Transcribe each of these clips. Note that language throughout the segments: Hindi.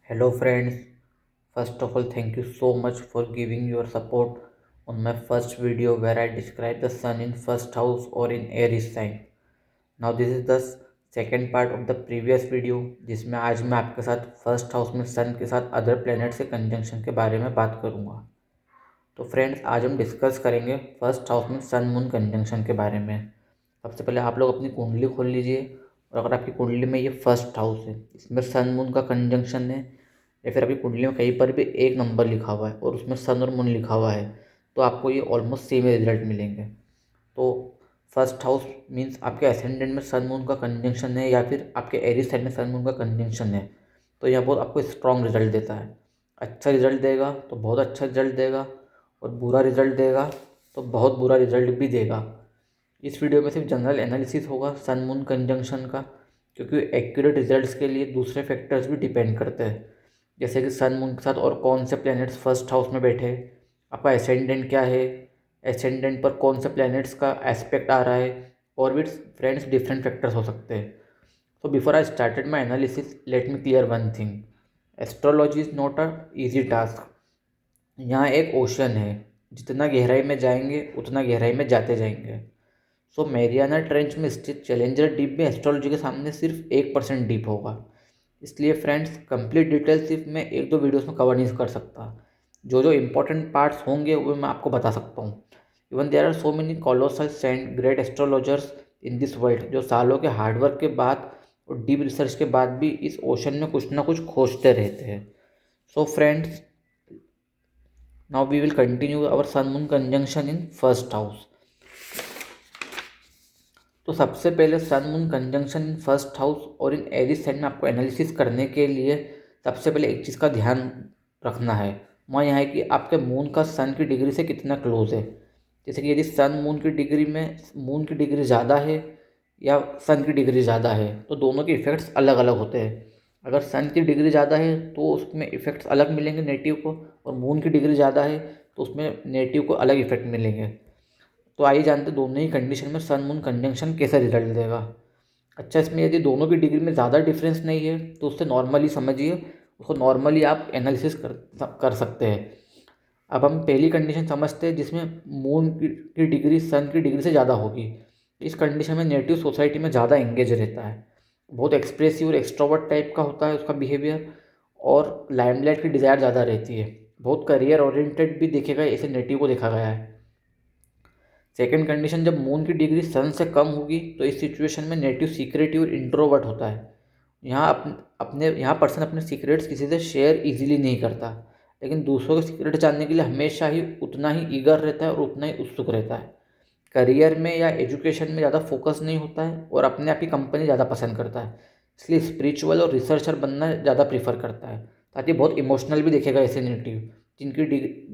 Hello friends, first of all thank you so much for giving your support on my first video where I describe the sun in first house or in Aries sign. Now this is the second part of the previous video जिसमें आज मैं आपके साथ फर्स्ट हाउस में सन के साथ अदर प्लैनेट से कंजंक्शन के बारे में बात करूँगा। तो फ्रेंड्स आज हम डिस्कस करेंगे फर्स्ट हाउस में सन मून कंजंक्शन के बारे में। सबसे पहले आप लोग अपनी कुंडली खोल लीजिए और अगर आपकी कुंडली में ये फर्स्ट हाउस है, इसमें सन मून का कंजंक्शन है या फिर आपकी कुंडली में कहीं पर भी एक नंबर लिखा हुआ है और उसमें सन और मून लिखा हुआ है, तो आपको ये ऑलमोस्ट सेम रिजल्ट मिलेंगे। तो फर्स्ट हाउस मीन्स आपके असेंडेंट में सन मून का कंजंक्शन है या फिर आपके एरीज साइड में सन मून का कंजंक्शन है, तो यह बहुत आपको स्ट्रॉन्ग रिजल्ट देता है। अच्छा रिजल्ट देगा तो बहुत अच्छा रिजल्ट देगा और बुरा रिजल्ट देगा तो बहुत बुरा रिजल्ट भी देगा। इस वीडियो में सिर्फ जनरल एनालिसिस होगा सन मून कंजंक्शन का, क्योंकि एक्यूरेट रिजल्ट्स के लिए दूसरे फैक्टर्स भी डिपेंड करते हैं, जैसे कि सन मून के साथ और कौन से प्लैनेट्स फर्स्ट हाउस में बैठे, आपका एसेंडेंट क्या है, एसेंडेंट पर कौन से प्लैनेट्स का एस्पेक्ट आ रहा है, और भी फ्रेंड्स डिफरेंट फैक्टर्स हो सकते हैं। So before I started my analysis, let me clear one thing. Astrology is not a easy task. यहाँ एक ओशन है, जितना गहराई में जाएंगे उतना गहराई में जाते जाएंगे। सो मैरियाना ट्रेंच में स्थित चैलेंजर डीप में एस्ट्रोलॉजी के सामने सिर्फ 1% डीप होगा। इसलिए फ्रेंड्स कंप्लीट डिटेल सिर्फ मैं एक दो वीडियोस में कवर नहीं कर सकता। जो जो इम्पोर्टेंट पार्ट्स होंगे वो मैं आपको बता सकता हूँ। Even there are so many colossal saint great astrologers in this world, जो सालों के हार्डवर्क के बाद और डीप रिसर्च के बाद भी इस ओशन में कुछ ना कुछ खोजते रहते हैं। So friends, now we will continue our sun moon conjunction in first house. तो सबसे पहले sun moon conjunction in first house और इन एरीज साइन में आपको एनालिसिस करने के लिए सबसे पहले एक चीज़ का ध्यान रखना है, वह यह है कि आपके मून का सन की डिग्री से कितना क्लोज है। जैसे कि यदि सन मून की डिग्री में मून की डिग्री ज़्यादा है या सन की डिग्री ज़्यादा है, तो दोनों के इफ़ेक्ट्स अलग अलग होते हैं। अगर सन की डिग्री ज़्यादा है तो उसमें इफ़ेक्ट्स अलग मिलेंगे नेटिव को, और मून की डिग्री ज़्यादा है तो उसमें नेटिव को अलग इफ़ेक्ट मिलेंगे। तो आइए जानते दोनों ही कंडीशन में सन मून कंजंक्शन कैसा रिजल्ट देगा। अच्छा, इसमें यदि दोनों की डिग्री में ज़्यादा डिफरेंस नहीं है तो उससे नॉर्मली समझिए, उसको नॉर्मली आप एनालिसिस कर सकते हैं। अब हम पहली कंडीशन समझते हैं जिसमें मून की डिग्री सन की डिग्री से ज़्यादा होगी। इस कंडीशन में नेटिव सोसाइटी में ज़्यादा एंगेज रहता है, बहुत एक्सप्रेसिव और एक्सट्रोवर्ट टाइप का होता है उसका बिहेवियर, और लाइमलाइट की डिज़ायर ज़्यादा रहती है, बहुत करियर ओरिएंटेड भी देखेगा, ऐसे नेटिव को देखा गया है। सेकेंड कंडीशन, जब मून की डिग्री सन से कम होगी तो इस सिचुएशन में नेटिव सीक्रेटिव और इंट्रोवर्ट होता है। यहाँ पर्सन अपने सीक्रेट्स किसी से शेयर इजीली नहीं करता, लेकिन दूसरों के सीक्रेट जानने के लिए हमेशा ही उतना ही ईगर रहता है और उतना ही उत्सुक रहता है। करियर में या एजुकेशन में ज़्यादा फोकस नहीं होता है और अपने आप की कंपनी ज़्यादा पसंद करता है, इसलिए स्पिरिचुअल और रिसर्चर बनना ज़्यादा प्रीफर करता है। ताकि बहुत इमोशनल भी देखेगा ऐसे नेटिव जिनकी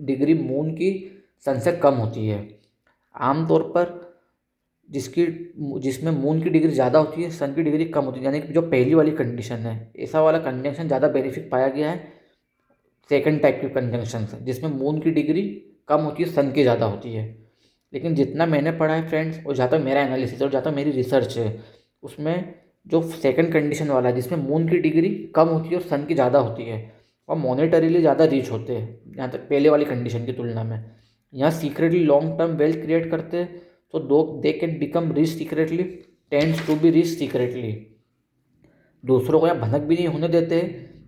डिग्री मून की सन से कम होती है। आमतौर पर जिसकी जिसमें मून की डिग्री ज़्यादा होती है सन की डिग्री कम होती है, यानी कि जो पहली वाली कंडीशन है, ऐसा वाला कंजंक्शन ज़्यादा बेनिफिट पाया गया है सेकंड टाइप के कंजंक्शन से, जिसमें मून की डिग्री कम होती है सन की ज़्यादा होती है। लेकिन जितना मैंने पढ़ा है फ्रेंड्स, और जहाँ तक मेरा एनालिसिस और जहाँ तक मेरी रिसर्च है, उसमें जो सेकंड कंडीशन वाला है जिसमें मून की डिग्री कम होती है और सन की ज़्यादा होती है, और मॉनेटरीली ज़्यादा रिच होते हैं यहाँ तक पहले वाली कंडीशन की तुलना में। यहाँ secretly long term wealth create करते हैं, तो they can become rich secretly, tends to be rich secretly. दूसरों को यहाँ भनक भी नहीं होने देते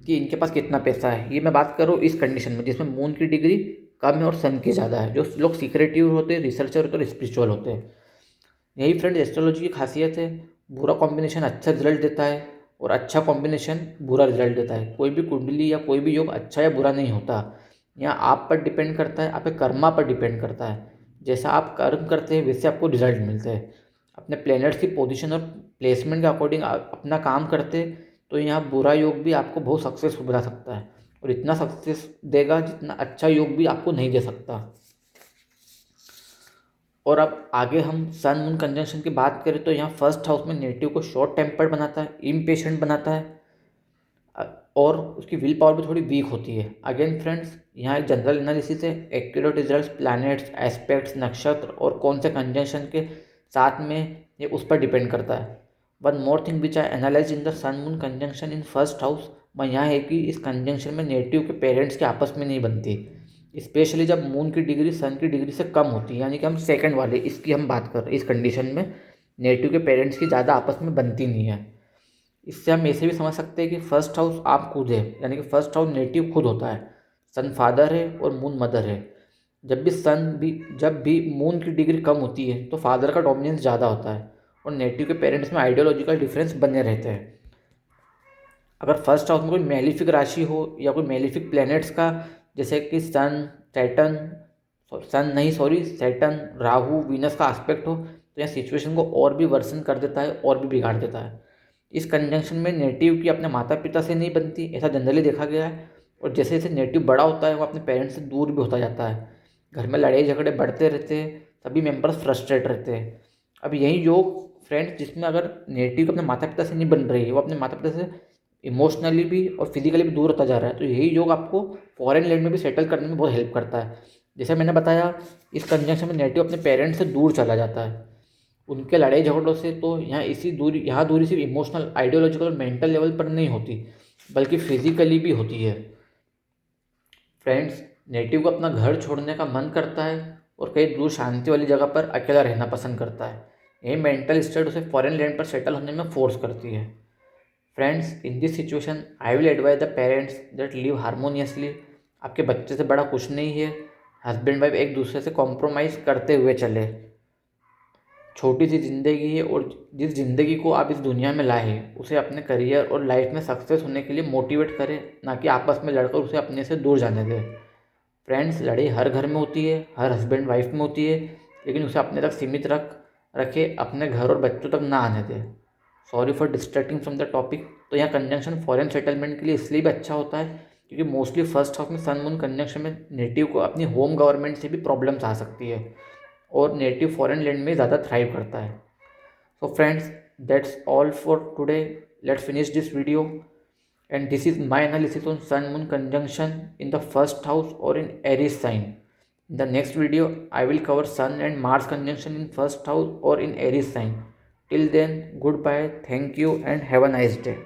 कि इनके पास कितना पैसा है। ये मैं बात कर रहा हूँ इस कंडीशन में जिसमें मून की डिग्री कम है और सन की ज़्यादा है। जो लोग सीक्रेटिव होते हैं, रिसर्चर होते हैं और स्पिरिचुअल होते हैं। यही फ्रेंड्स एस्ट्रोलॉजी की खासियत है। बुरा कॉम्बिनेशन अच्छा रिजल्ट देता है और अच्छा कॉम्बिनेशन बुरा रिजल्ट देता है। कोई भी कुंडली या कोई भी योग अच्छा या बुरा नहीं होता। यहाँ आप पर डिपेंड करता है, आपके कर्मा पर डिपेंड करता है। जैसा आप कर्म करते हैं वैसे आपको रिजल्ट मिलते हैं। अपने प्लैनेट्स की पोजीशन और प्लेसमेंट के अकॉर्डिंग आप अपना काम करते, तो यहाँ बुरा योग भी आपको बहुत सक्सेसफुल बना सकता है, और इतना सक्सेस देगा जितना अच्छा योग भी आपको नहीं दे सकता। और अब आगे हम सन मून कंजंक्शन की बात करें तो यहाँ फर्स्ट हाउस में नेटिव को शॉर्ट टेम्पर्ड बनाता है, इम्पेशेंट बनाता है, और उसकी विल पावर भी थोड़ी वीक होती है। अगेन फ्रेंड्स, यहाँ एक जनरल एनालिसिस है, एक्यूरेट रिजल्ट्स प्लैनेट्स एस्पेक्ट्स नक्षत्र और कौन से कंजंक्शन के साथ में, ये उस पर डिपेंड करता है। One more thing which I analyse in the sun moon conjunction in first house, वह यहाँ है कि इस कंजंक्शन में नेटिव के पेरेंट्स के आपस में नहीं बनती, स्पेशली जब मून की डिग्री सन की डिग्री से कम होती है, यानी कि हम सेकंड वाले इसकी हम बात कर रहे हैं। इस कंडीशन में नेटिव के पेरेंट्स की ज़्यादा आपस में बनती नहीं है। इससे हम ऐसे भी समझ सकते हैं कि फर्स्ट हाउस आप खुद है, यानी कि फर्स्ट हाउस नेटिव खुद होता है, सन फादर है और मून मदर है। जब भी मून की डिग्री कम होती है तो फादर का डोमिनेंस ज़्यादा होता है और नेटिव के पेरेंट्स में आइडियोलॉजिकल डिफरेंस बने रहते हैं। अगर फर्स्ट हाउस में कोई मेलिफिक राशि हो या कोई मेलिफिक प्लैनेट्स का, जैसे कि सैटर्न, राहु, वीनस का एस्पेक्ट हो, तो यह सिचुएशन को और भी वर्सन कर देता है और भी बिगाड़ देता है। इस कंजंक्शन में नेटिव की अपने माता पिता से नहीं बनती, ऐसा जनरली देखा गया है। और जैसे जैसे नेटिव बड़ा होता है वो अपने पेरेंट्स से दूर भी होता जाता है, घर में लड़ाई झगड़े बढ़ते रहते हैं, सभी मेंबर्स फ्रस्ट्रेट रहते हैं। अब यही योग फ्रेंड्स जिसमें अगर नेटिव अपने माता पिता से नहीं बन रही है, वो अपने माता पिता से इमोशनली भी और फिजिकली भी दूर होता जा रहा है, तो यही योग आपको फॉरेन लैंड में भी सेटल करने में बहुत हेल्प करता है। जैसे मैंने बताया, इस कंजंक्शन में नेटिव अपने पेरेंट्स से दूर चला जाता है उनके लड़ाई झगड़ों से, तो यहाँ दूरी सिर्फ इमोशनल, आइडियोलॉजिकल और मेंटल लेवल पर नहीं होती, बल्कि फिजिकली भी होती है। फ्रेंड्स, नेटिव को अपना घर छोड़ने का मन करता है और कहीं दूर शांति वाली जगह पर अकेला रहना पसंद करता है। यही मेंटल स्टेट उसे फॉरेन लैंड पर सेटल होने में फोर्स करती है। Friends, in this situation I will advise the parents that live harmoniously. आपके बच्चे से बड़ा कुछ नहीं है, हस्बैंड वाइफ एक दूसरे से कॉम्प्रोमाइज़ करते हुए चले। छोटी सी ज़िंदगी है और जिस ज़िंदगी को आप इस दुनिया में लाए हैं उसे अपने करियर और लाइफ में सक्सेस होने के लिए मोटिवेट करें, ना कि आपस में लड़कर उसे अपने से दूर जाने दें। फ्रेंड्स, लड़ाई हर घर में होती है, हर हस्बैंड वाइफ में होती है, लेकिन उसे अपने तक सीमित रखे, अपने घर और बच्चों तक ना आने दें। Sorry for distracting from the topic. तो यहाँ कंजंक्शन फॉरेन सेटलमेंट के लिए इसलिए भी अच्छा होता है क्योंकि मोस्टली फर्स्ट हाउस में सन मून कंजंक्शन में नेटिव को अपनी होम गवर्नमेंट से भी प्रॉब्लम्स आ सकती है और नेटिव फॉरेन लैंड में ज़्यादा थ्राइव करता है। So friends, that's all for today. Let's finish this video and this is my analysis on sun moon conjunction in the first house or in Aries sign. In the next video I will cover sun and Mars conjunction in first house or in Aries sign. Till then, goodbye, thank you and have a nice day.